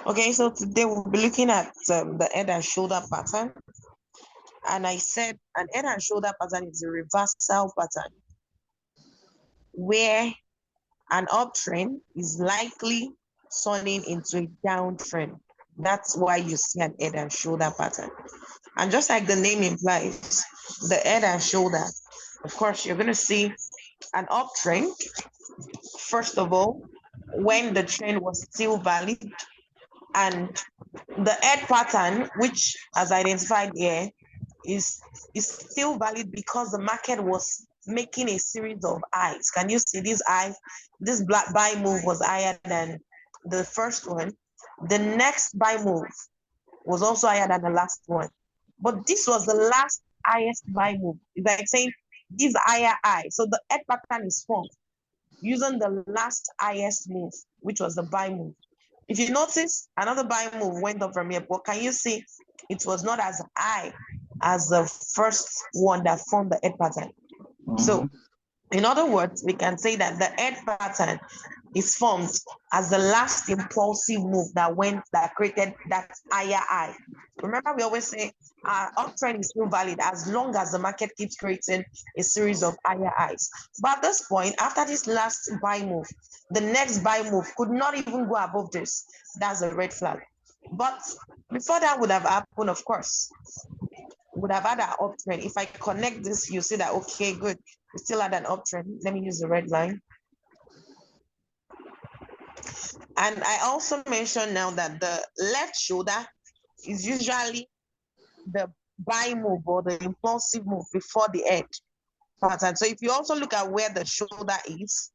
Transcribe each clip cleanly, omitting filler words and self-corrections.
Okay, so today we'll be looking at the head and shoulder pattern. And I said an head and shoulder pattern is a reversal pattern where an uptrend is likely turning into a downtrend. That's why you see an head and shoulder pattern. And just like the name implies, the head and shoulder, of course, you're going to see an uptrend, first of all, when the trend was still valid, and the head pattern, which as identified here, is still valid because the market was making a series of highs. Can you see this high? This black buy move was higher than the first one. The next buy move was also higher than the last one. But this was the last highest buy move. It's like saying this higher high. So the head pattern is formed using the last highest move, which was the buy move. If you notice, another buy move went up from here, but can you see it was not as high as the first one that formed the head pattern? So, in other words, we can say that the head pattern is formed as the last impulsive move that created that higher high. Remember, we always say uptrend is still valid as long as the market keeps creating a series of higher highs. But at this point, after this last buy move, the next buy move could not even go above this. That's a red flag. But before that would have happened, of course, would have had an uptrend. If I connect this, you see that, okay, good. We still had an uptrend. Let me use the red line. And I also mentioned now that the left shoulder is usually the buy move or the impulsive move before the head pattern. So if you also look at where the shoulder is,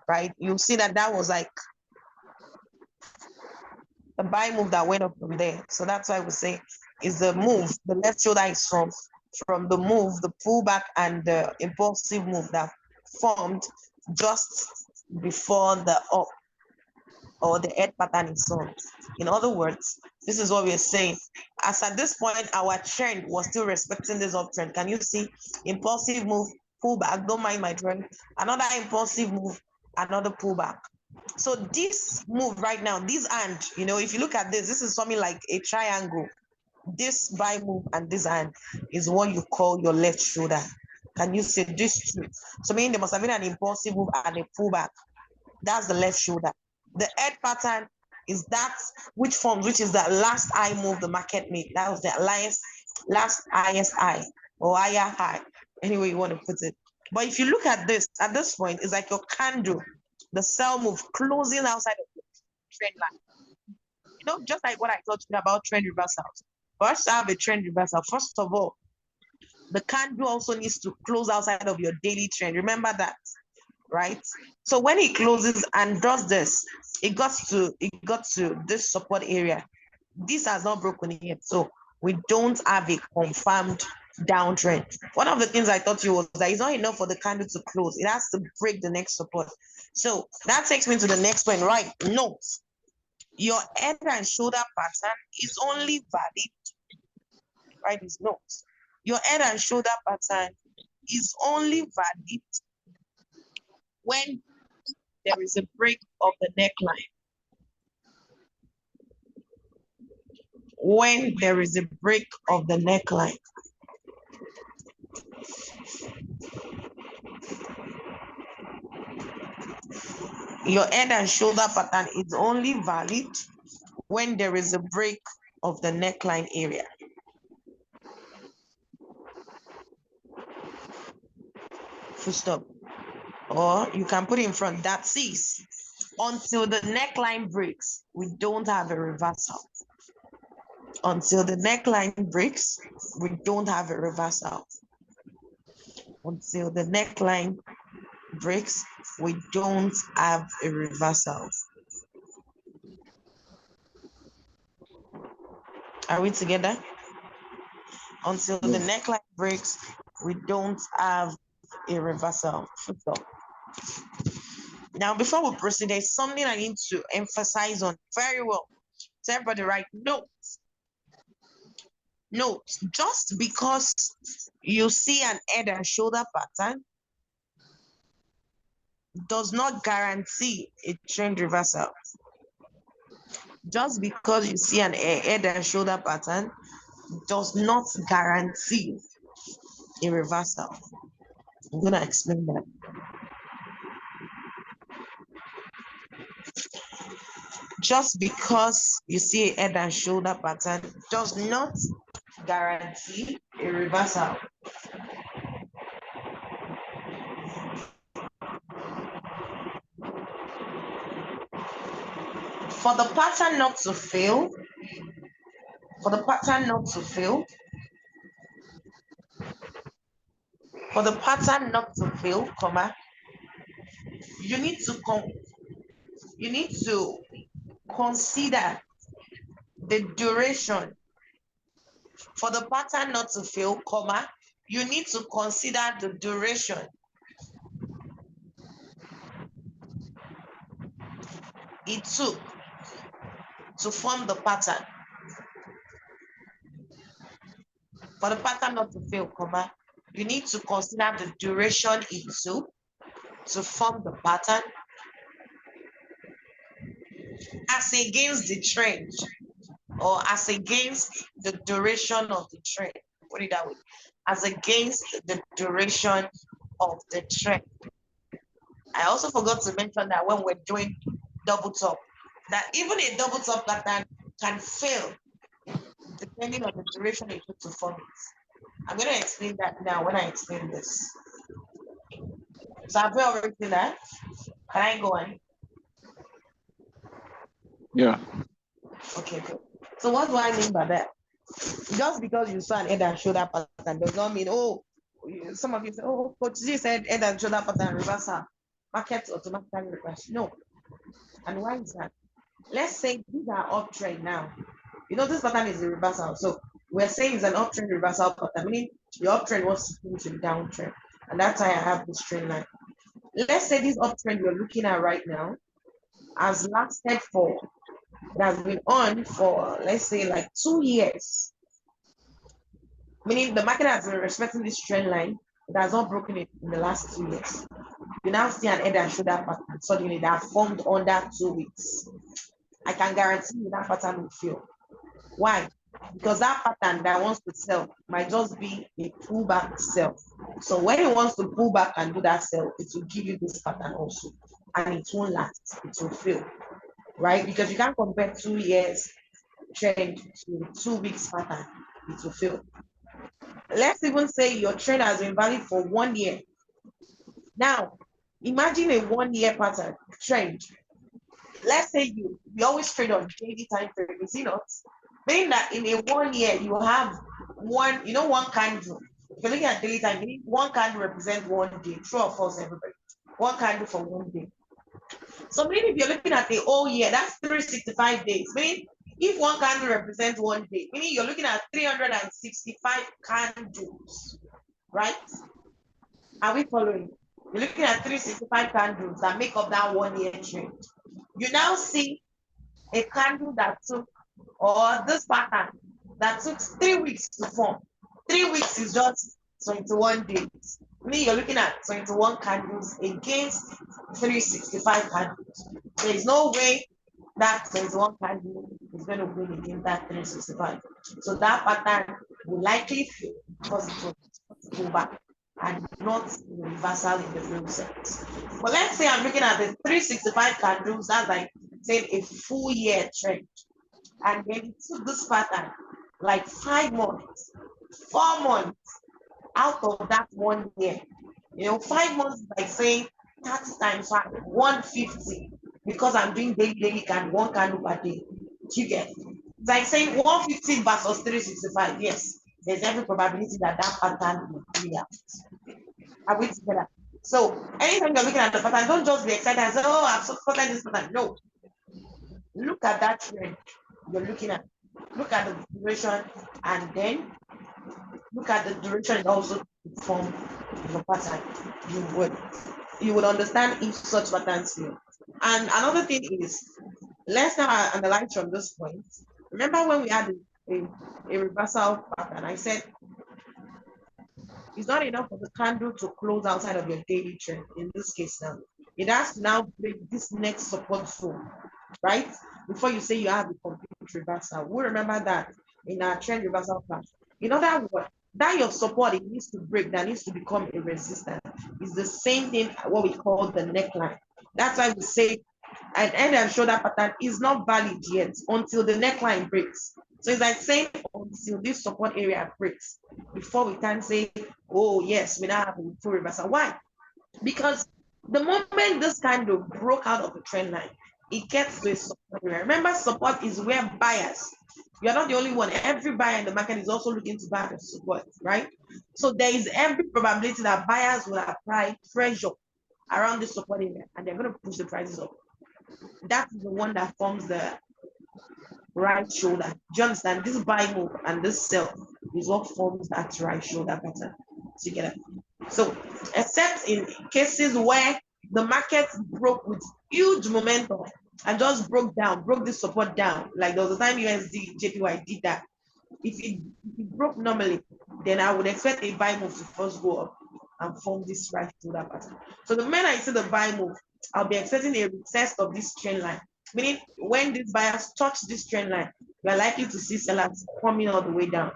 right, you'll see that that was like the buy move that went up from there. So that's why we say is the move. The left shoulder is from the move, the pullback, and the impulsive move that formed just before the up or the head pattern is formed. In other words, this is what we're saying. As at this point, our trend was still respecting this uptrend. Can you see? Impulsive move, pullback. Don't mind my drawing. Another impulsive move, another pullback. So this move right now, this hand, if you look at this is something like a triangle. This buy move and this hand is what you call your left shoulder. Can you see this two? So meaning there must have been an impulsive move and a pullback. That's the left shoulder. The head pattern is that which is the last high move the market made. That was the last highest high or higher high, any way you want to put it. But if you look at this point, it's like your candle, the sell move closing outside of the trend line. Just like what I told you about trend reversals. For us to have a trend reversal, first of all, the candle also needs to close outside of your daily trend. Remember that, right? So when it closes and does this, it got to this support area. This has not broken yet, so we don't have a confirmed downtrend. One of the things I thought you was that it's not enough for the candle to close. It has to break the next support. So that takes me to the next point, right? Note, your head and shoulder pattern is only valid, right? Is note. Your head and shoulder pattern is only valid when there is a break of the neckline. When there is a break of the neckline. Your head and shoulder pattern is only valid when there is a break of the neckline area. Full stop. Or you can put in front, that says, until the neckline breaks, we don't have a reversal. Until the neckline breaks, we don't have a reversal. Until the neckline breaks, we don't have a reversal. Are we together? Until the neckline breaks, we don't have a reversal. Now, before we proceed, there's something I need to emphasize on very well. So everybody write notes. Note, just because you see an head and shoulder pattern does not guarantee a trend reversal. Just because you see an head and shoulder pattern does not guarantee a reversal. I'm going to explain that. Just because you see a head and shoulder pattern does not guarantee a reversal. For the pattern not to fail, for the pattern not to fail, for the pattern not to fail, comma, you need to consider the duration. For the pattern not to fail, comma, you need to consider the duration it took to form the pattern. For the pattern not to fail, comma, you need to consider the duration it took to form the pattern as against the trend, or as against the duration of the trend. Put it that way. As against the duration of the trend. I also forgot to mention that when we're doing double top, that even a double top pattern can fail depending on the duration it took to form it. I'm going to explain that now when I explain this. So have we already seen that? Can I go on? Yeah. Okay, good. So what do I mean by that? Just because you saw an head and shoulder pattern does not mean, oh, some of you say, oh, Coach Z said head and shoulder pattern reversal, market automatically reverse. No. And why is that? Let's say these are uptrend now. You know, this pattern is a reversal. So we're saying it's an uptrend reversal pattern, meaning your uptrend was to finish the downtrend. And that's why I have this trend line. Let's say this uptrend you're looking at right now has lasted for, it has been on for, let's say, like 2 years. Meaning the market has been respecting this trend line. It has not broken it in the last 2 years. You now see an head and shoulder pattern suddenly that formed under 2 weeks. I can guarantee you that pattern will fail. Why? Because that pattern that wants to sell might just be a pullback sell. So when it wants to pull back and do that sell, it will give you this pattern also. And it won't last, it will fail. Right? Because you can't compare 2 years trend to 2 weeks pattern, it will fail. Let's even say your trend has been valid for 1 year. Now, imagine a 1 year pattern trend. Let's say you always trade on daily time frame, is it not? Meaning that in a 1 year, you have one candle. If you're looking at daily time, meaning one candle represents 1 day. True or false, everybody? One candle for 1 day. So meaning if you're looking at the whole year, that's 365 days. Meaning if one candle represents 1 day, meaning you're looking at 365 candles, right? Are we following? You're looking at 365 candles that make up that 1 year trend. You now see a candle that took, or this pattern that took 3 weeks to form. 3 weeks is just 21 days. You're looking at 21 candles against 365 candles. There is no way that 21 candle is going to win against that 365. So that pattern will likely fail because it will go back and not reversal in the real sense. But let's say I'm looking at the 365 candles, that's like say a full year trend. And then it took this pattern like 5 months, 4 months out of that 1 year. 5 months is like saying 30 times 5, 150, because I'm doing daily candle, 1 candle per day. Do you get? It's like saying 150 versus 365. Yes, there's every probability that pattern will play out. Are we together? So anytime you're looking at the pattern, don't just be excited and say, oh, I've spotted this pattern. No. Look at that trend you're looking at. Look at the duration, and then look at the duration also to form the pattern. You would understand if such patterns fail. And another thing is, let's now analyze from this point. Remember when we had a reversal pattern, I said it's not enough for the candle to close outside of your daily trend. In this case now, it has to now break this next support zone, right? Before you say you have a complete reversal. We remember that in our trend reversal class. In other words, that your support, it needs to break, that needs to become a resistance. It's the same thing what we call the neckline. That's why we say an head and shoulder pattern is not valid yet until the neckline breaks. So it's like saying until this support area breaks before we can say, oh yes, we now have a full reversal. Why? Because the moment this kind of broke out of the trend line, it gets to a support area. Remember, support is where buyers, you're not the only one. Every buyer in the market is also looking to buy the support, right? So there is every probability that buyers will apply pressure around the support area and they're going to push the prices up. That's the one that forms the right shoulder. Do you understand? This buy move and this sell is what forms that right shoulder pattern together. So, except in cases where the market broke with huge momentum and just broke this support down, like there was a time USD JPY did that. If it broke normally, then I would expect a buy move to first go up and form this right shoulder pattern. So the moment I see the buy move, I'll be expecting a retest of this trend line. Meaning, when these buyers touch this trend line, we're likely to see sellers coming all the way down,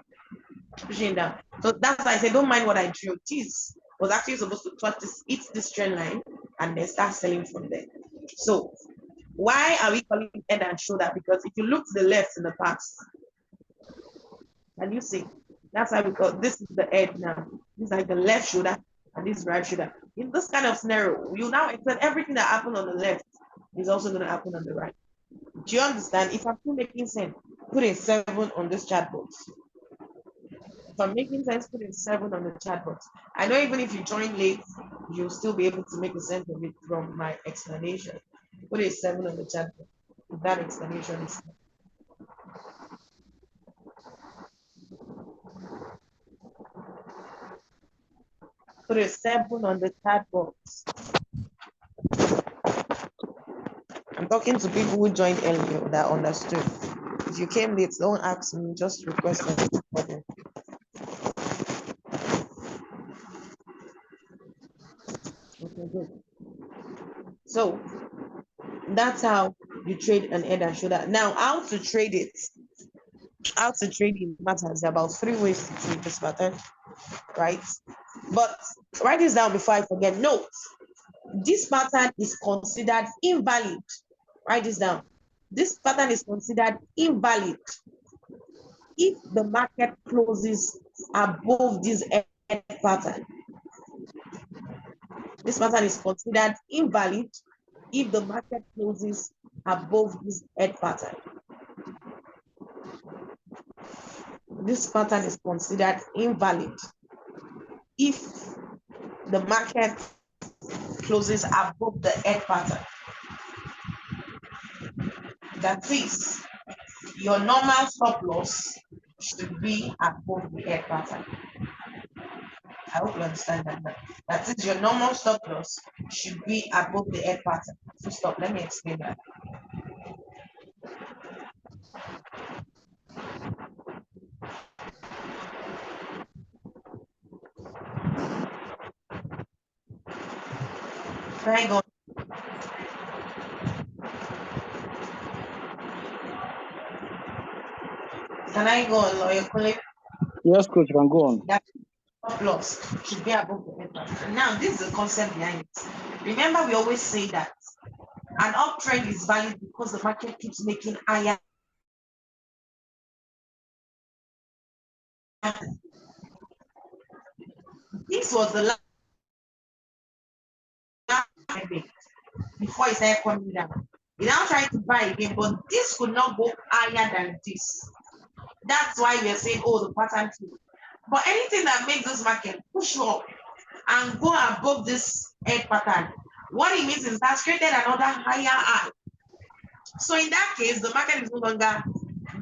pushing down. So that's why I say, don't mind what I drew. This was actually supposed to touch this, hit this trend line, and then start selling from there. So why are we calling it head and shoulder? Because if you look to the left in the past, and you see, that's why we call this is the head now. This is like the left shoulder, and this is right shoulder. In this kind of scenario, you now expect everything that happened on the left is also going to happen on the right. Do you understand? If I'm still making sense, put a 7 on this chat box. If I'm making sense, put a 7 on the chat box. I know even if you join late, you'll still be able to make a sense of it from my explanation. Put a 7 on the chat box. If that explanation is put a 7 on the chat box. I'm talking to people who joined earlier that understood. If you came late, don't ask me, just request it. Okay, good. So that's how you trade an head and shoulder. Now, how to trade it? How to trade it matters. There are about 3 ways to trade this pattern, right? But write this down before I forget. Note, this pattern is considered invalid. Write this down. This pattern is considered invalid if the market closes above this head pattern. This pattern is considered invalid if the market closes above this head pattern. This pattern is considered invalid if the market closes above the head pattern. That is, your normal stop loss should be above the head pattern. I hope you understand that now. That is, your normal stop loss should be above the head pattern. So stop, let me explain that. Can I go? Can I go on, Lawyer Kule? Yes, coach, you can go on. That stop loss should be above the head pattern. Now, this is the concept behind it. Remember, we always say that an uptrend is valid because the market keeps making higher. This was the last before it started coming down. He now trying to buy again, but this could not go higher than this. That's why we are saying, oh, the pattern too. But anything that makes this market push up and go above this head pattern, what it means is that's created another higher high. So in that case, the market is no longer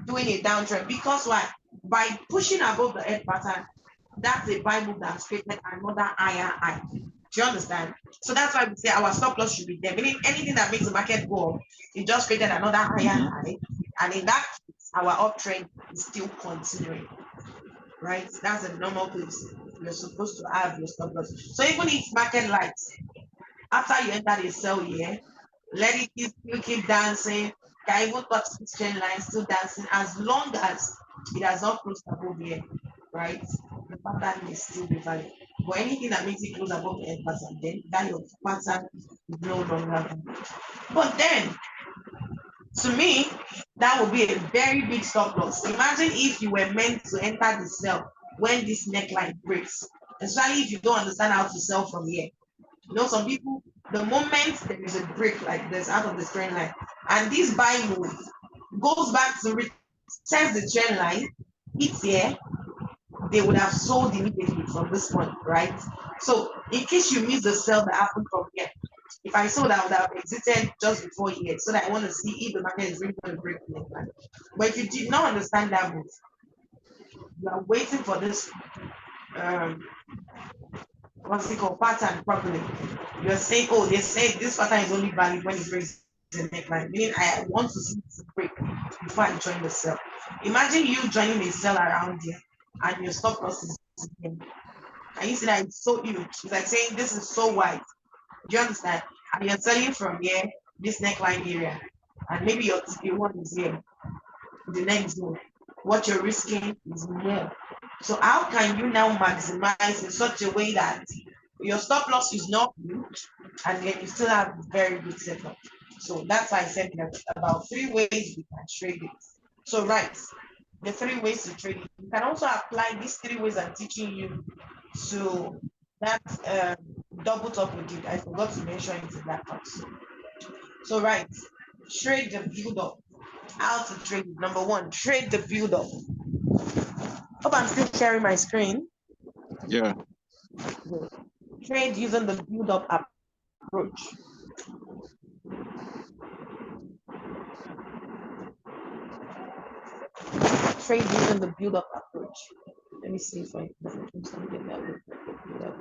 doing a downtrend because why? By pushing above the head pattern, that's a buy move that's created another higher high. Do you understand? So that's why we say our stop loss should be there. Meaning anything that makes the market go up, it just created another higher high. And in that case, our uptrend is still continuing. Right? That's a normal place. You're supposed to have your stop loss. So even if market lights, After you enter the cell here, let it keep dancing. Can even touch the trend line, still dancing, as long as it has not closed above here, right? The pattern is still be valid. But anything that makes it close above the end pattern, then that your pattern is no longer valid. But then, to me, that would be a very big stop loss. Imagine if you were meant to enter the cell when this neckline breaks, especially if you don't understand how to sell from here. You know, some people, the moment there is a break like this out of the trend line, and this buy move goes back to retest the trend line, it's here, they would have sold immediately from this point, right? So in case you miss the sell that happened from here, if I sold, I would have exited just before here, so that I want to see if the market is really going to break the neckline. But if you did not understand that move, you are waiting for this what's it called, pattern properly. You're saying, oh, they say this pattern is only valid when it breaks the neckline, meaning I want to see this break before I join the sell. Imagine you joining a sell around here and your stop loss is here. And you see that it's so huge. It's like saying this is so wide. Do you understand? And you're selling from here, this neckline area, and maybe your TP1 is here, the next zone. What you're risking is more. So how can you now maximize in such a way that your stop loss is not huge and yet you still have very good setup? So that's why I said there are about 3 ways we can trade it. So right, the 3 ways to trade it. You can also apply these 3 ways I'm teaching you to that double top we did. I forgot to mention it in that part. So right, trade the build up. How to trade it. Number 1, trade the build up. Hope I'm still sharing my screen. Yeah. Trade using the build up approach. Trade using the build up approach. Let me see if I can do something that will build up.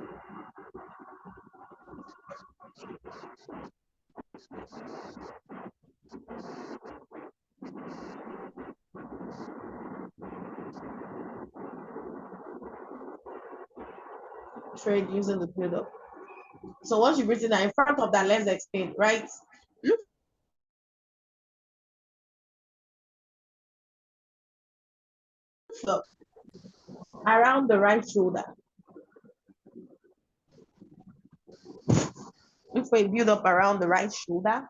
Trade using the build up. So once you've written that in front of that, let's explain, right? Look around the right shoulder. Look for a build up around the right shoulder.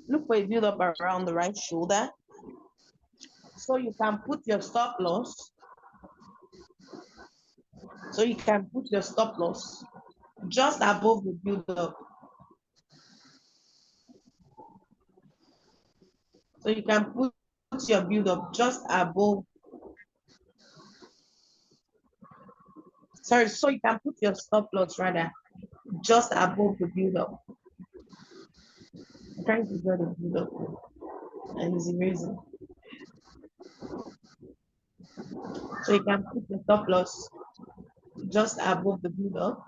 Look for a build up around the right shoulder. So you can put your stop loss. So you can put your stop loss just above the build up. So you can put your build up just above. Sorry, so you can put your stop loss rather just above the build up. I'm trying to draw the build up and it's erasing. So you can put the stop loss just above the build up.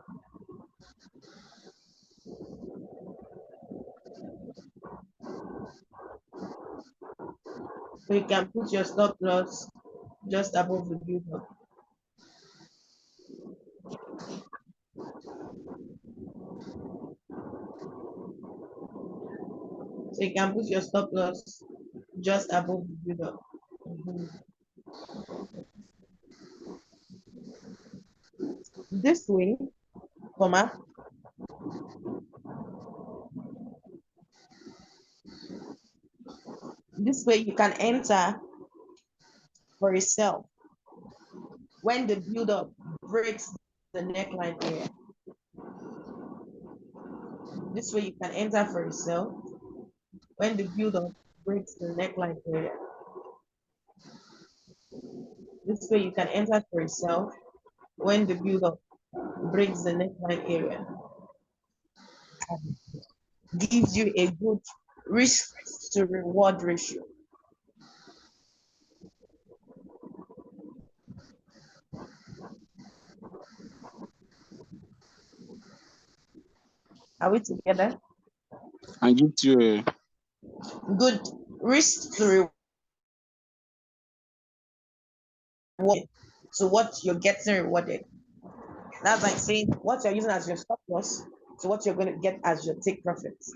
So you can put your stop loss just above the build up. So you can put your stop loss just above the build up. This way, comma, this way you can enter for a sell when the build up breaks the neckline area. This way you can enter for a sell when the build up breaks the neckline area. This way you can enter for a sell when the build up breaks the neckline area. Gives you a good risk to reward ratio. Are we together? And gives you a Good risk to reward to what you're getting rewarded. That's like saying what you're using as your stop loss to what you're going to get as your take profits.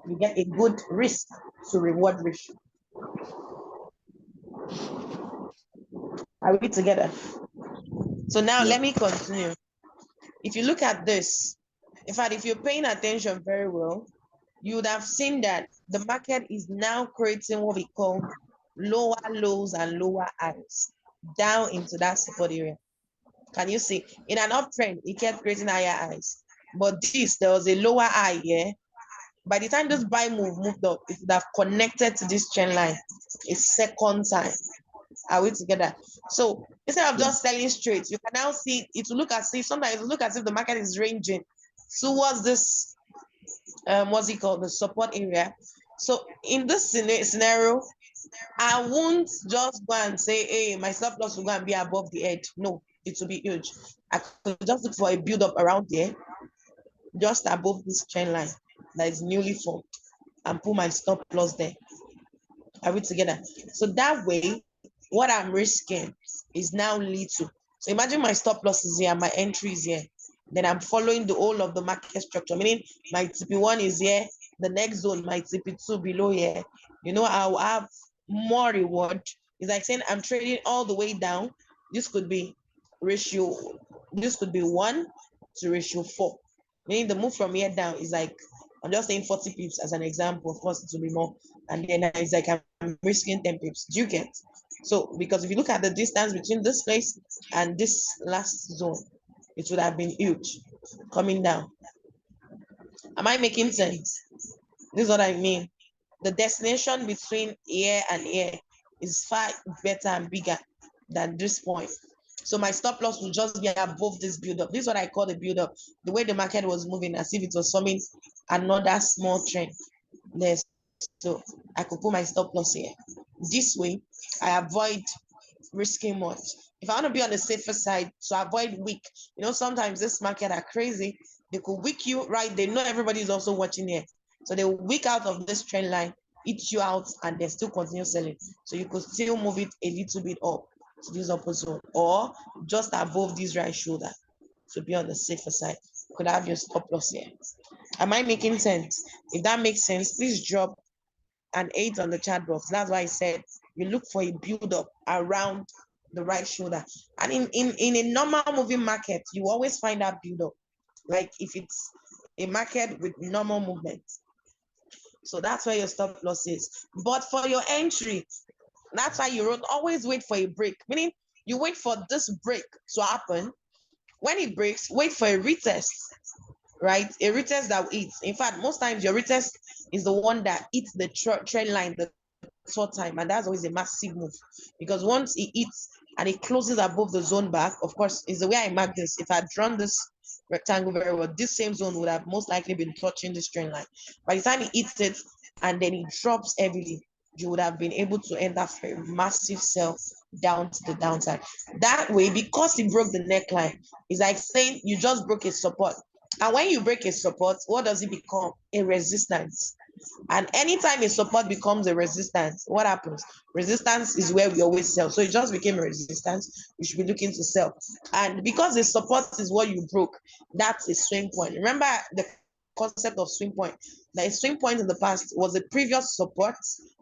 You get a good risk to reward ratio. Are we together? So now Yeah. let me continue. If you look at this, in fact, if you're paying attention very well, you would have seen that the market is now creating what we call lower lows and lower highs down into that support area. Can you see? In an uptrend, it kept creating higher highs. But this, there was a lower high here. By the time this buy move moved up, it would have connected to this trend line a second time. Are we together? So instead of Yeah. just selling straight, you can now see it will look as if sometimes it will look as if the market is ranging towards this what's it called, the support area. So in this scenario, I won't just go and say, hey, my stop loss will go and be above the edge. No, it will be huge. I could just look for a build up around there, just above this trend line that is newly formed, and put my stop loss there. Are we together? So that way, what I'm risking is now little. So imagine my stop loss is here, my entry is here. Then I'm following the whole of the market structure, meaning my TP1 is here, the next zone, my TP2 below here. You know, I'll have more reward. It's like saying I'm trading all the way down. This could be ratio, this could be 1 to ratio 4. Meaning the move from here down is like, I'm just saying 40 pips as an example. Of course, it will be more. And then it's like I'm risking 10 pips. Do you get? So, because if you look at the distance between this place and this last zone, it would have been huge coming down. Am I making sense? This is what I mean. The destination between here and here is far better and bigger than this point. So my stop loss will just be above this build up. This is what I call the build up. The way the market was moving, as if it was forming another small trend there. So I could put my stop loss here. This way, I avoid risking much. If I want to be on the safer side, to avoid weak, you know, sometimes this market are crazy. They could weak you, right? They know everybody is also watching here. So they will weak out of this trend line, eat you out, and then still continue selling. So you could still move it a little bit up to this upper zone or just above this right shoulder to be on the safer side. You could have your stop loss here. Am I making sense? If that makes sense, please drop an 8 on the chat box. That's why I said you look for a build up around the right shoulder. And in a normal moving market, you always find that build up. Like if it's a market with normal movement. So that's where your stop loss is. But for your entry, that's why you wrote always wait for a break. Meaning you wait for this break to happen. When it breaks, wait for a retest, right? A retest that will eat. In fact, most times your retest is the one that eats the trend line the third time, and that's always a massive move because once it eats and it closes above the zone back, of course, is the way I mark this. If I'd drawn this rectangle very well, this same zone would have most likely been touching this trend line. By the time it eats it and then it drops heavily, you would have been able to enter for a massive sell down to the downside. That way, because it broke the neckline, it's like saying you just broke a support. And when you break a support, what does it become? A resistance. And anytime a support becomes a resistance, what happens? Resistance is where we always sell. So it just became a resistance. You should be looking to sell. And because the support is what you broke, that's a swing point. Remember the concept of swing point. The swing point in the past was a previous support.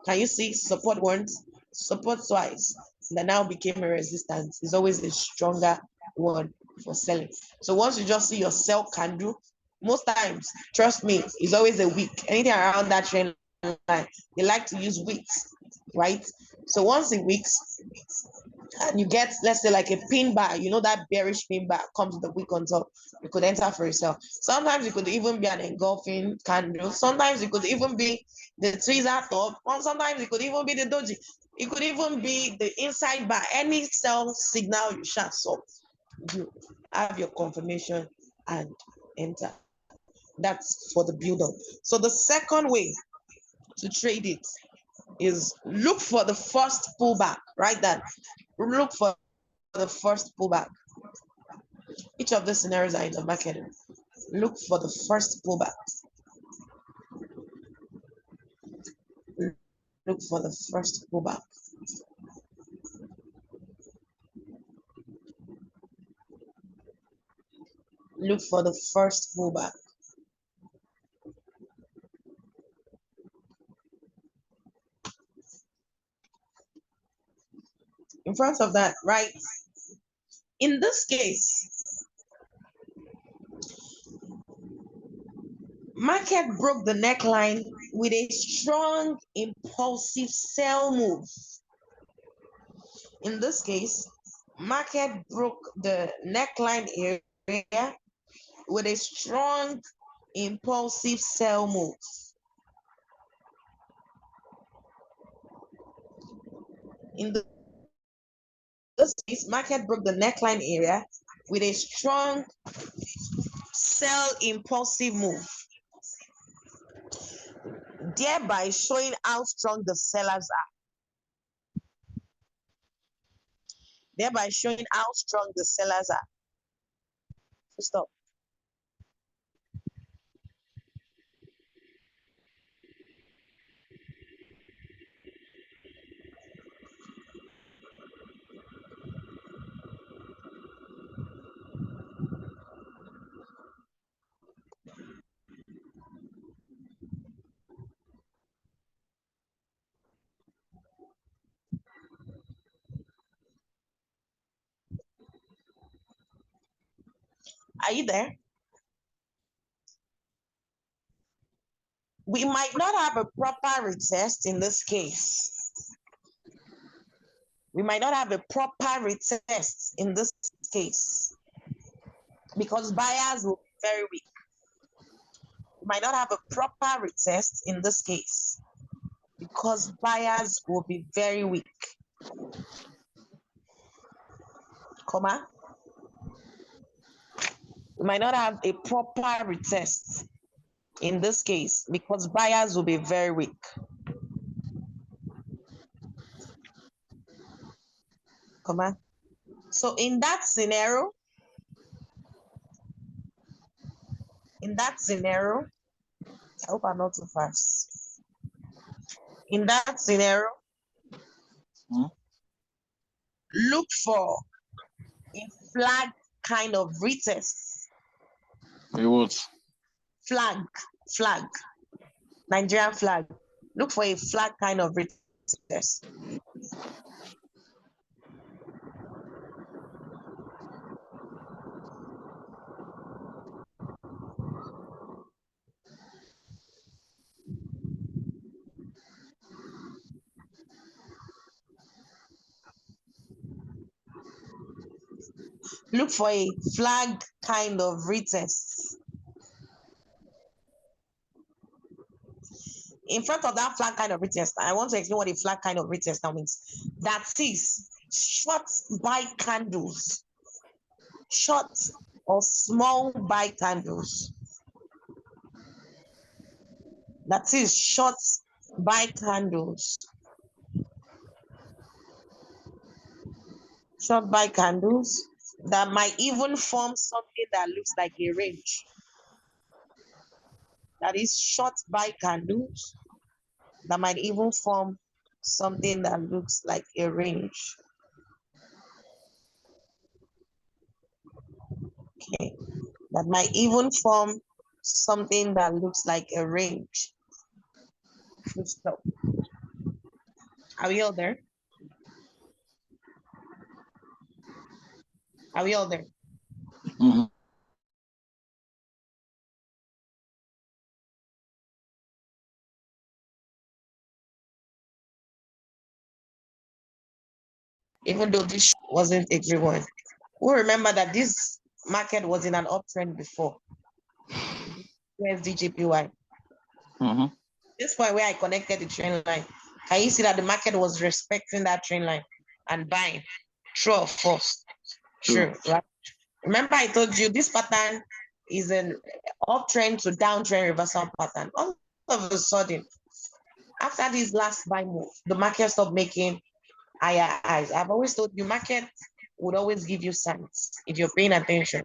Can you see support once, support twice? That now became a resistance. It's always a stronger one for selling. So once you just see your sell candle, most times, trust me, it's always a week. Anything around that trend line, they like to use weeks, right? So once in weeks, and you get, let's say, like a pin bar, you know, that bearish pin bar comes with a wick on top, you could enter for yourself. Sometimes it could even be an engulfing candle. Sometimes it could even be the tweezer top. Or sometimes it could even be the doji. It could even be the inside bar. Any sell signal you shall solve, you have your confirmation and enter. That's for the build up. So the second way to trade it is look for the first pullback, right? That look for the first pullback. Each of the scenarios are in the market. Look for the first pullback. Look for the first pullback. Look for the first pullback. In front of that, right? In this case, market broke the neckline with a strong impulsive sell move. In this case, market broke the neckline area with a strong impulsive sell move. In this case, market broke the neckline area with a strong sell impulsive move, thereby showing how strong the sellers are. Thereby showing how strong the sellers are. Stop. Are you there? We might not have a proper retest in this case. We might not have a proper retest in this case because buyers will be very weak. We might not have a proper retest in this case because buyers will be very weak. Comma. We might not have a proper retest in this case because buyers will be very weak. Comma. So in that scenario, I hope I'm not too fast. In that scenario, look for a flag kind of retest. A what? Flag. Nigerian flag. Look for a flag kind of retest. Look for a flag kind of retest. In front of that flag kind of retest, I want to explain what a flag kind of retest now means. That is short buy candles, short or small buy candles. That is short buy candles. Short buy candles that might even form something that looks like a range. That is short buy candles that might even form something that looks like a range. Okay, that might even form something that looks like a range. Stop. Are we all there? Are we all there? Mm-hmm. Even though this wasn't a great one. We remember that this market was in an uptrend before. USDJPY. Mm-hmm. This point where I connected the trend line, can you see that the market was respecting that trend line and buying? True or false? True. Right? Remember I told you this pattern is an uptrend to downtrend reversal pattern. All of a sudden, after this last buy move, the market stopped making higher highs. I've always told you, market would always give you signs if you're paying attention.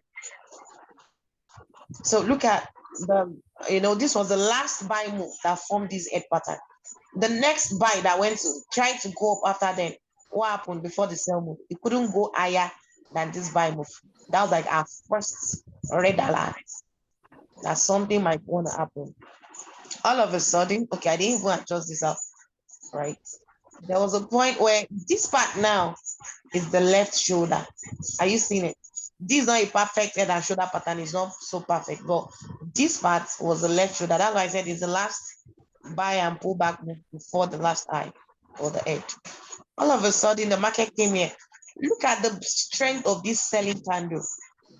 So look at this was the last buy move that formed this head pattern. The next buy that went to try to go up after then, what happened before the sell move? It couldn't go higher than this buy move. That was like our first red alert that something might want to happen. All of a sudden, okay, I didn't even adjust this out, right? There was a point where this part now is the left shoulder. Are you seeing it? This is not a perfect head and shoulder pattern. It's not so perfect, but this part was the left shoulder. That's why I said it's the last buy and pull back move before the last eye or the head. All of a sudden, the market came here. Look at the strength of this selling candle.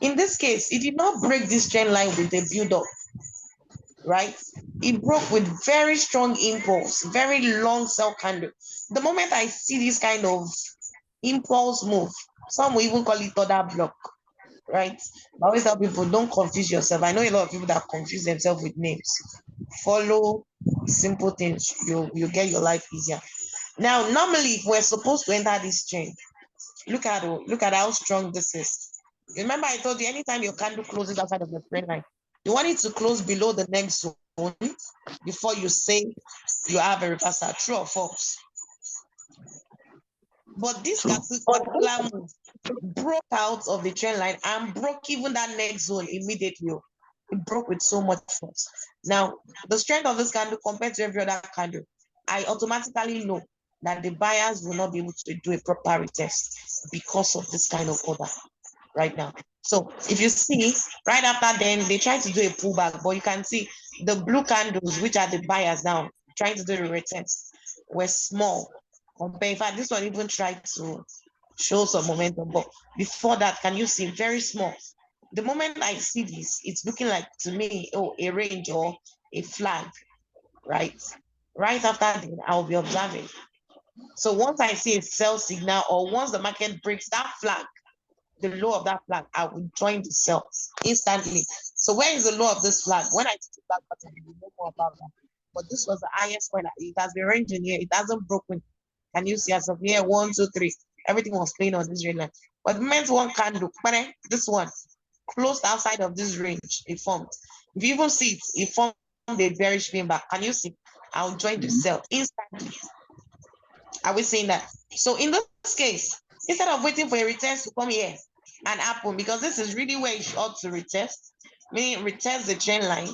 In this case, it did not break this trend line with a build-up, right? It broke with very strong impulse, very long sell candle. The moment I see this kind of impulse move, some will even call it other block, right? I always tell people, don't confuse yourself. I know a lot of people that confuse themselves with names. Follow simple things, you get your life easier. Now, normally, if we're supposed to enter this chain, look at how strong this is. Remember, I told you anytime your candle closes outside of the trend line, you want it to close below the next zone before you say you have a reversal. True or false? But this particular move broke out of the trend line and broke even that next zone immediately. It broke with so much force. Now, the strength of this candle compared to every other candle, I automatically know that the buyers will not be able to do a proper retest because of this kind of order right now. So if you see, right after then, they try to do a pullback, but you can see the blue candles, which are the buyers now, trying to do the retest, were small. In fact, this one even tried to show some momentum, but before that, can you see very small? The moment I see this, it's looking like to me, oh, a range or a flag, right? Right after that, I'll be observing. So once I see a sell signal or once the market breaks that flag, the low of that flag, I will join the sell instantly. So where is the low of this flag? When I see the flag pattern, you know more about that. But this was the highest point. It has been ranging here. It hasn't broken. Can you see as of here? 1, 2, 3. Everything was playing on this range line. But the meant one candle, this one closed outside of this range. It formed. If you even see it, it formed a bearish spin back. Can you see? I'll join the sell instantly. Are we saying that? So in this case, instead of waiting for a retest to come here and happen, because this is really where it ought to retest, meaning retest the trend line.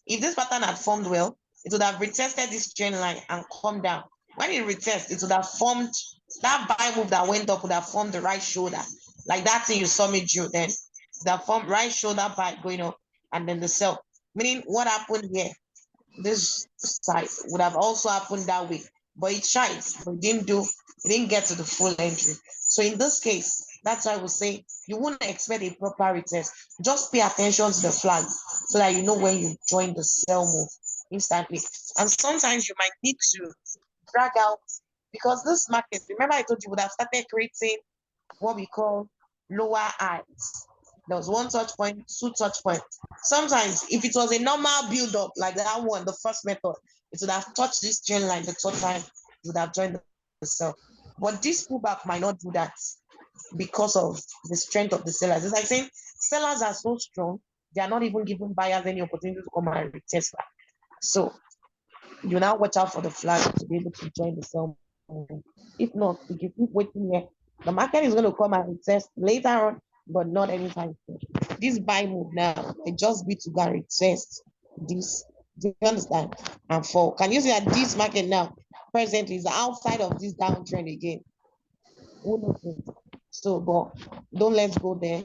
If this pattern had formed well, it would have retested this trend line and come down. When it retests, it would have formed that buy move that went up, would have formed the right shoulder, like that thing you saw me do then. That formed right shoulder buy going up, and then the sell. Meaning what happened here, this side would have also happened that way, but it tried, but it didn't get to the full entry. So in this case, that's why I would say you wouldn't expect a proper retest. Just pay attention to the flag so that you know when you join the sell move instantly. And sometimes you might need to drag out, because this market, remember I told you, would have started creating what we call lower highs. There was one touch point, 2 touch point. Sometimes, if it was a normal build-up like that one, the first method, it would have touched this trend line the third time, it would have joined the sell. But this pullback might not do that because of the strength of the sellers. It's like saying sellers are so strong, they are not even giving buyers any opportunity to come and retest back. So you now watch out for the flag to be able to join the sell. If not, if you keep waiting here, the market is going to come and retest later on, but not anytime soon. This buy move now, it just be to go and retest this. Do you understand? And for can you see that this market now presently is outside of this downtrend again? So, but don't let's go there.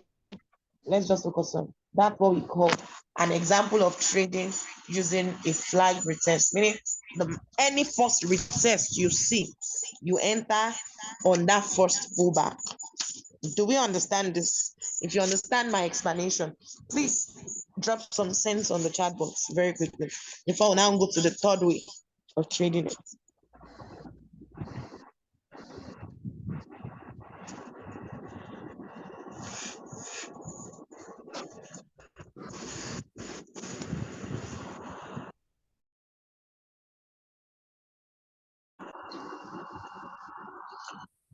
Let's just focus on that's what we call an example of trading using a flag retest, meaning any first retest you see, you enter on that first pullback. Do we understand this? If you understand my explanation, please drop some sense on the chat box very quickly before we now go to the third way of trading it.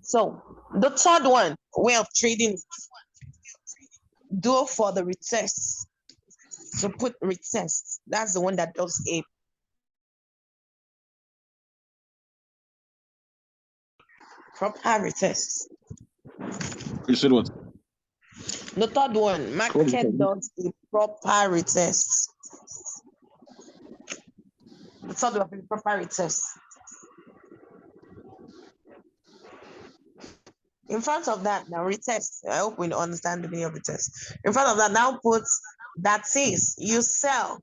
So the third one way of trading, do for the retest. So put retest. That's the one that does a proper retest. You said what? The third one, market does a proper retest. The third one, a proper retest. In front of that, now retest. I hope we understand the meaning of retest. In front of that, now put that says you sell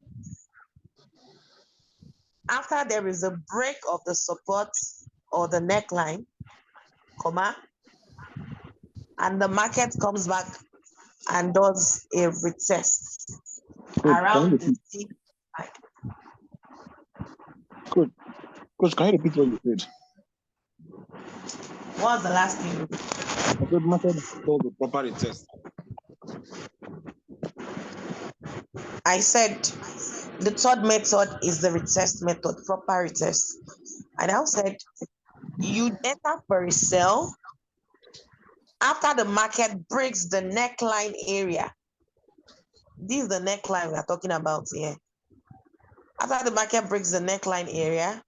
after there is a break of the support or the neckline, comma, and the market comes back and does a retest around the same time. Good. Coach, can you repeat what you said? What was the last thing? I said market does a proper retest. I said the third method is the retest method, proper retest. I now said you enter for a sell after the market breaks the neckline area. This is the neckline we are talking about here. After the market breaks the neckline area,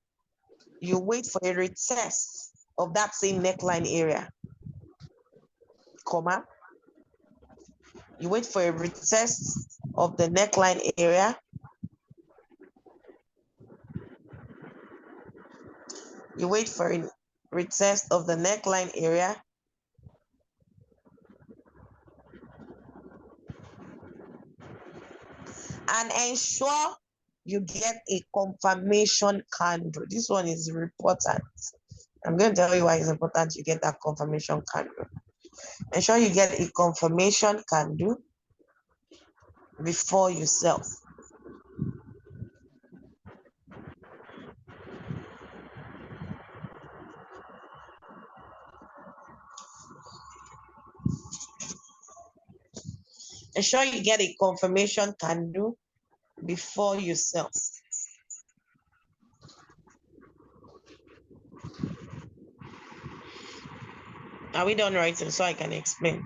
you wait for a retest of that same neckline area, comma. You wait for a retest of the neckline area. You wait for a retest of the neckline area. And ensure you get a confirmation candle. This one is important. I'm going to tell you why it's important you get that confirmation candle. Ensure you get a confirmation candle before you sell. Ensure you get a confirmation candle before you sell. Are we done writing so I can explain?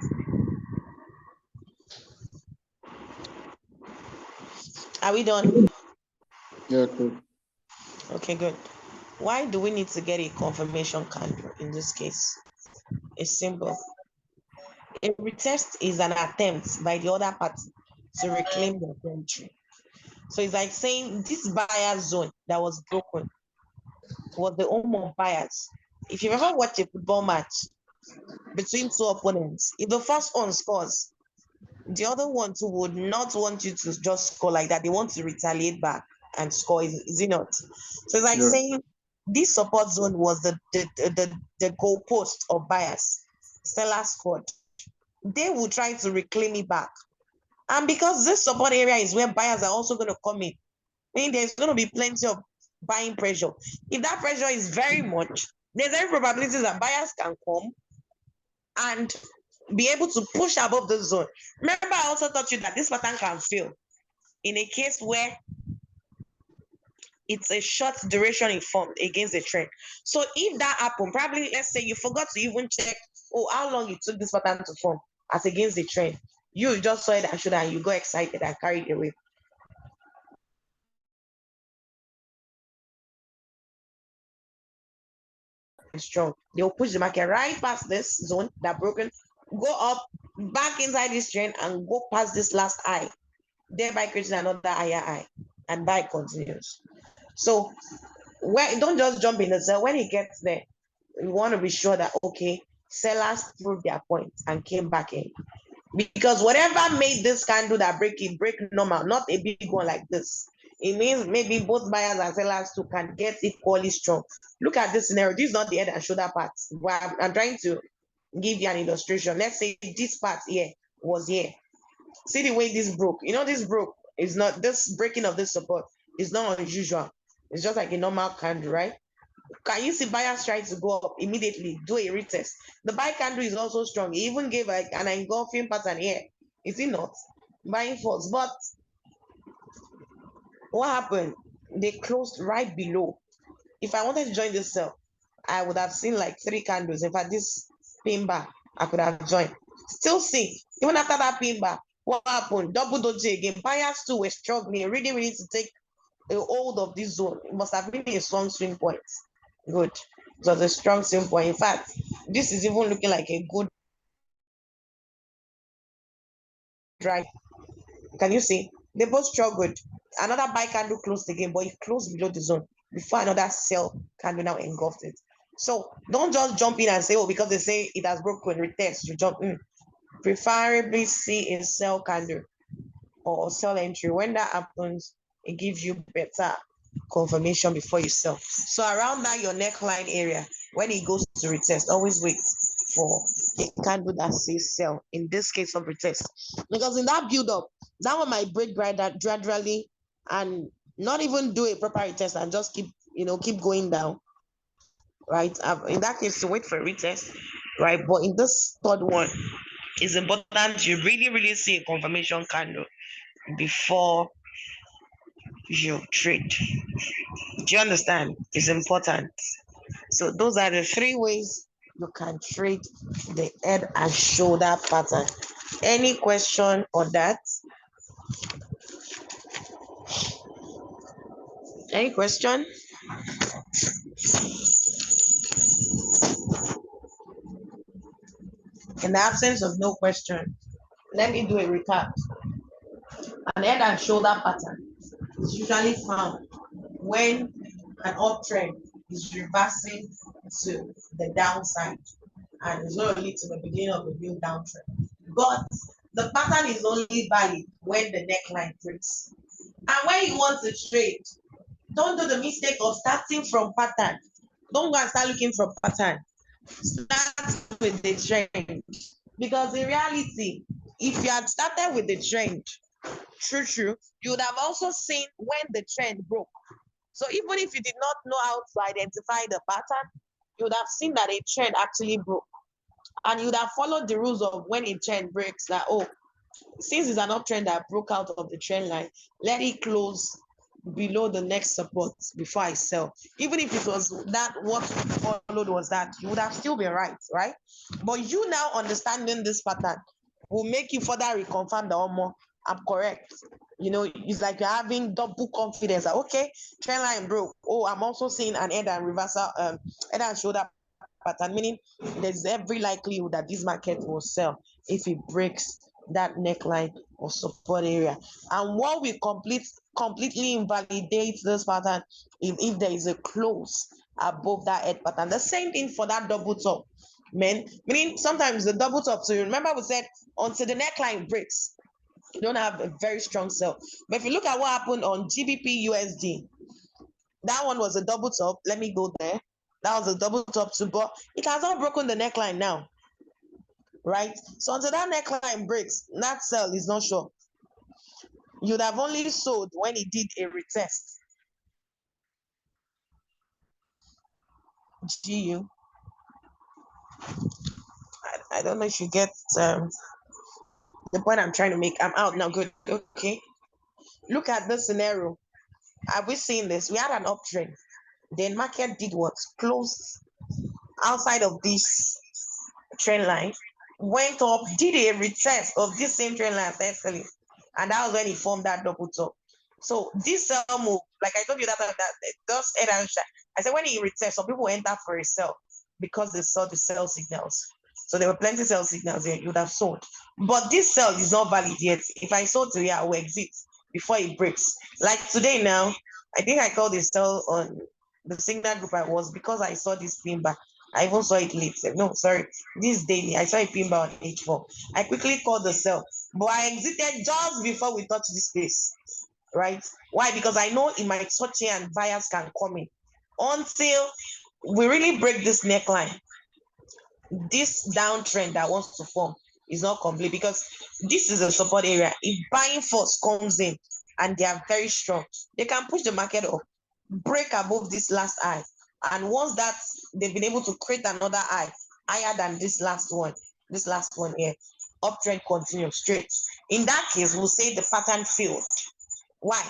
Are we done? Yeah, cool. Okay, good. Why do we need to get a confirmation candle in this case? It's simple. A retest is an attempt by the other party to reclaim their territory. So it's like saying this buyer zone that was broken was the home of buyers. If you ever watch a football match between two opponents, if the first one scores, the other one too would not want you to just score like that. They want to retaliate back and score, is it not? So it's like saying this support zone was the goalpost of buyers. Sellers scored. They will try to reclaim it back. And because this support area is where buyers are also going to come in, meaning there's going to be plenty of buying pressure. If that pressure is very much, there's every probability that buyers can come and be able to push above the zone. Remember, I also taught you that this pattern can fail in a case where it's a short duration it formed against the trend. So if that happened, probably let's say you forgot to even check, how long it took this pattern to form as against the trend. You just saw it and should, and you got excited and carried away. Strong. They'll push the market right past this zone that broken, go up back inside this trend and go past this last high, thereby creating another higher high, and buy continues. So don't just jump in the sell. When it gets there, you want to be sure that okay, sellers proved their point and came back in. Because whatever made this candle that break normal, not a big one like this. It means maybe both buyers and sellers too can get equally strong. Look at this scenario. This is not the head and shoulder part. I'm trying to give you an illustration. Let's say this part here was here. See the way this broke. You know, this broke is not, this breaking of this support is not unusual. It's just like a normal candle, right? Can you see buyers try to go up immediately, do a retest? The buy candle is also strong. He even gave like an engulfing pattern here. Is it not? Buying falls. But what happened? They closed right below. If I wanted to join this sell, I would have seen like 3 candles. In fact, this pin bar, I could have joined. Still see, even after that pin bar, what happened? Double doji again. Buyers too were struggling. Really, really to take a hold of this zone. It must have been a strong swing point. Good. It was a strong swing point. In fact, this is even looking like a good drive. Can you see? They both struggled. Another buy candle closed again, but it closed below the zone before another sell candle now engulfed it. So don't just jump in and say, oh, because they say it has broken, retest, you jump in. Preferably see a sell candle or sell entry. When that happens, it gives you better confirmation before you sell. So around that your neckline area, when it goes to retest, always wait for a candle that says sell. In this case of retest, because in that build up, that one might break gradually and not even do a proper retest and just keep going down, right? In that case, to wait for a retest, right? But in this third one, it's important you really see a confirmation candle before you trade. Do you understand? It's important. So those are the three ways you can trade the head and shoulder pattern. Any question on that? Any question? In the absence of no question, let me do a recap. An head and shoulder pattern is usually found when an uptrend is reversing to the downside and is not lead to the beginning of a new downtrend. But the pattern is only valid when the neckline breaks. And when you want to trade, don't do the mistake of starting from pattern. Don't go and start looking for pattern. Start with the trend. Because in reality, if you had started with the trend, true, you would have also seen when the trend broke. So even if you did not know how to identify the pattern, you would have seen that a trend actually broke. And you would have followed the rules of when a trend breaks that, oh, since it's an uptrend that broke out of the trend line, let it close below the next support before I sell. Even if it was that what followed was that, you would have still been right? But you now understanding this pattern will make you further reconfirm the I'm correct. It's like you're having double confidence that, okay, trend line broke. Oh, I'm also seeing an head and reversal, head and shoulder pattern, meaning there's every likelihood that this market will sell if it breaks that neckline or support area. And what will completely invalidate this pattern if there is a close above that head pattern. The same thing for that double top, meaning sometimes the double top. So you remember we said until the neckline breaks, you don't have a very strong sell. But if you look at what happened on GBP USD, that one was a double top. Let me go there. That was a double top too, but it has not broken the neckline now, right? So until that neckline breaks, that sell is not sure. You'd have only sold when it did a retest. GU. I don't know if you get the point I'm trying to make. I'm out now. Good. Okay. Look at this scenario. Have we seen this? We had an uptrend. Then market did what? Closed outside of this trend line, went up, did a retest of this same trend line selling, and that was when it formed that double top. So this sell move, like I told you that it does head and shine. I said when it retest, some people enter for a sell because they saw the sell signals. So there were plenty sell signals there, you would have sold. But this sell is not valid yet. If I sold to here, I will exit before it breaks. Like today now, I think I called the sell on the signal group I was because I saw this pin back. I even saw it late. No, sorry. This daily, I saw a pin bar on H4. I quickly called the sell, but I exited just before we touched this space, right? Why? Because I know it might touch here and buyers can come in. Until we really break this neckline, this downtrend that wants to form is not complete because this is a support area. If buying force comes in and they are very strong, they can push the market up, break above this last high. And once that they've been able to create another high higher than this last one here, uptrend continues straight. In that case, we'll say the pattern failed. Why?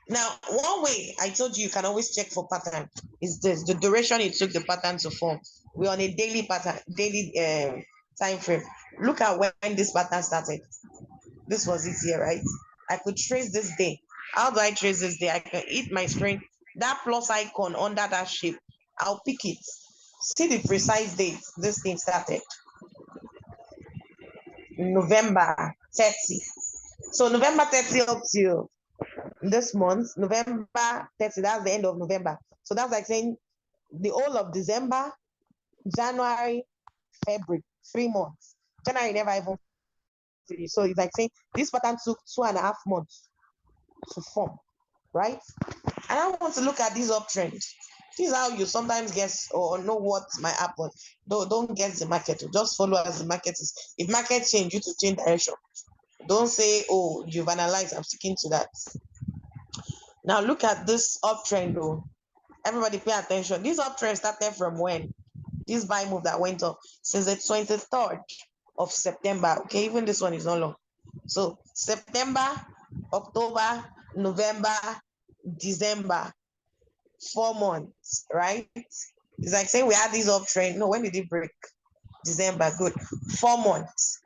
Now, one way I told you can always check for pattern is this: the duration it took the pattern to form. We're on a daily pattern, daily time frame. Look at when this pattern started. This was it here, right? I could trace this day. How do I trace this day? I can hit my screen, that plus icon under that shape. I'll pick it. See the precise date this thing started. November 30. So November 30 up till this month, November 30, that's the end of November. So that's like saying the whole of December, January, February, 3 months. January never even finished. So it's like saying this pattern took 2.5 months to form, right? And I want to look at this uptrend. This is how you sometimes guess or know what might happen. Don't guess the market. Just follow as the market is. If market change, you to change direction. Don't say, oh, you've analyzed, I'm sticking to that. Now look at this uptrend though. Everybody pay attention. This uptrend started from when? This buy move that went up since the 23rd of September. Okay, even this one is not long. So September, October, November, December, 4 months, right? It's like saying we had this uptrend. No, when did it break? December, good. 4 months.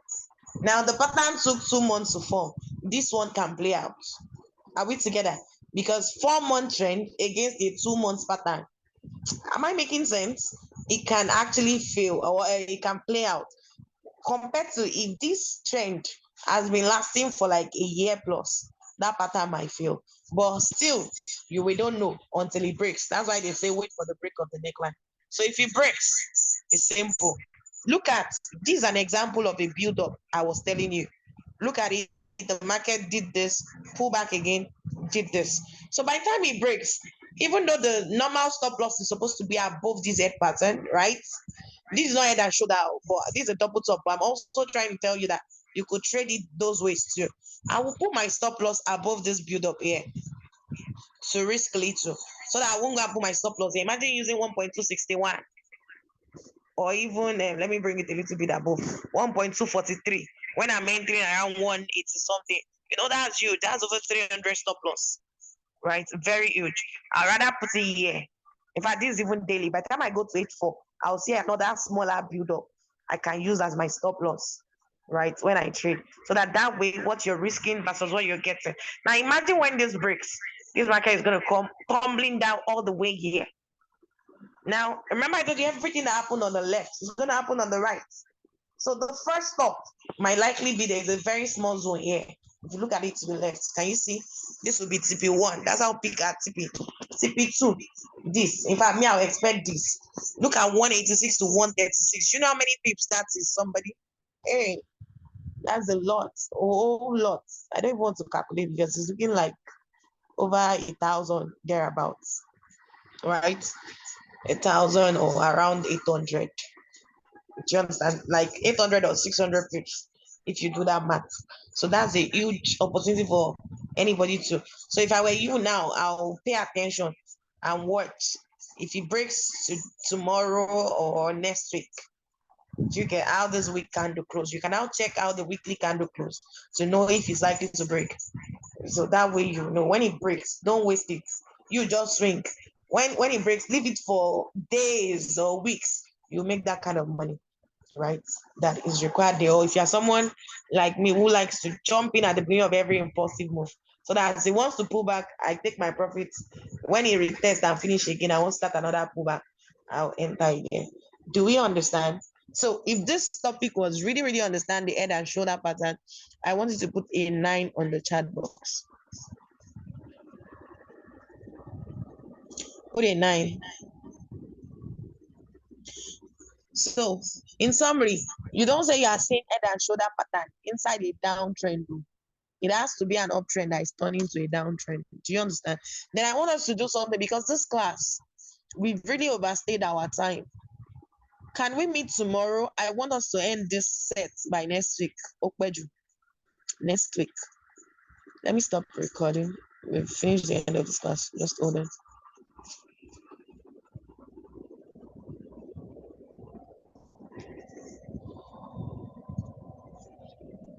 Now the pattern took 2 months to form. This one can play out. Are we together? Because 4 month trend against a 2 month pattern. Am I making sense? It can actually fail or it can play out compared to if this trend has been lasting for like a year plus, that pattern might fail. But still, we don't know until it breaks. That's why they say wait for the break of the neckline. So if it breaks, it's simple. Look at this is an example of a build-up I was telling you. Look at it. The market did this, pull back again, did this. So by the time it breaks, even though the normal stop loss is supposed to be above this head pattern, right? This is not head and shoulder, but this is a double top. But I'm also trying to tell you that you could trade it those ways too. I will put my stop loss above this build up here to risk little, so that I won't go and put my stop loss here. Imagine using 1.261 or even let me bring it a little bit above 1.243 when I'm entering around 180 something. That's huge. That's over 300 stop loss, right? Very huge. I'd rather put it here. In fact, this is even daily. By the time I go to 84, I'll see another smaller build up I can use as my stop loss, right? When I trade. So that way, what you're risking versus what you're getting. Now, imagine when this breaks, this market is going to come tumbling down all the way here. Now, remember I told you everything that happened on the left is going to happen on the right. So the first stop might likely be there's a very small zone here. If you look at it to the left, can you see? This will be TP1. That's how pick at TP. TP2, this. In fact, me, I'll expect this. Look at 186 to 136. You know how many pips that is, somebody? Hey, that's a lot. A whole lot. I don't even want to calculate because it's looking like over 1,000 thereabouts. Right? 1,000 or around 800. Do you understand? Like 800 or 600 pips if you do that math. So that's a huge opportunity for anybody to. So if I were you now, I'll pay attention and watch. If it breaks tomorrow or next week, you get how this week candle close. You can now check out the weekly candle close to know if it's likely to break. So that way you know when it breaks, don't waste it. You just swing. When it breaks, leave it for days or weeks. You make that kind of money, right? That is required there. Or if you're someone like me who likes to jump in at the beginning of every impulsive move, so that as he wants to pull back, I take my profits. When he retests and finish again, I won't start another pullback. I'll enter again. Do we understand? So if this topic was really, really understand the head and shoulder pattern, I wanted to put a 9 on the chat box. Put a 9. So, in summary, you don't say you are seeing head and shoulder pattern inside a downtrend. It has to be an uptrend that is turning to a downtrend. Do you understand? Then I want us to do something because this class, we've really overstayed our time. Can we meet tomorrow? I want us to end this set by next week. Okweju. Next week. Let me stop recording. We've finished the end of this class. Just hold on.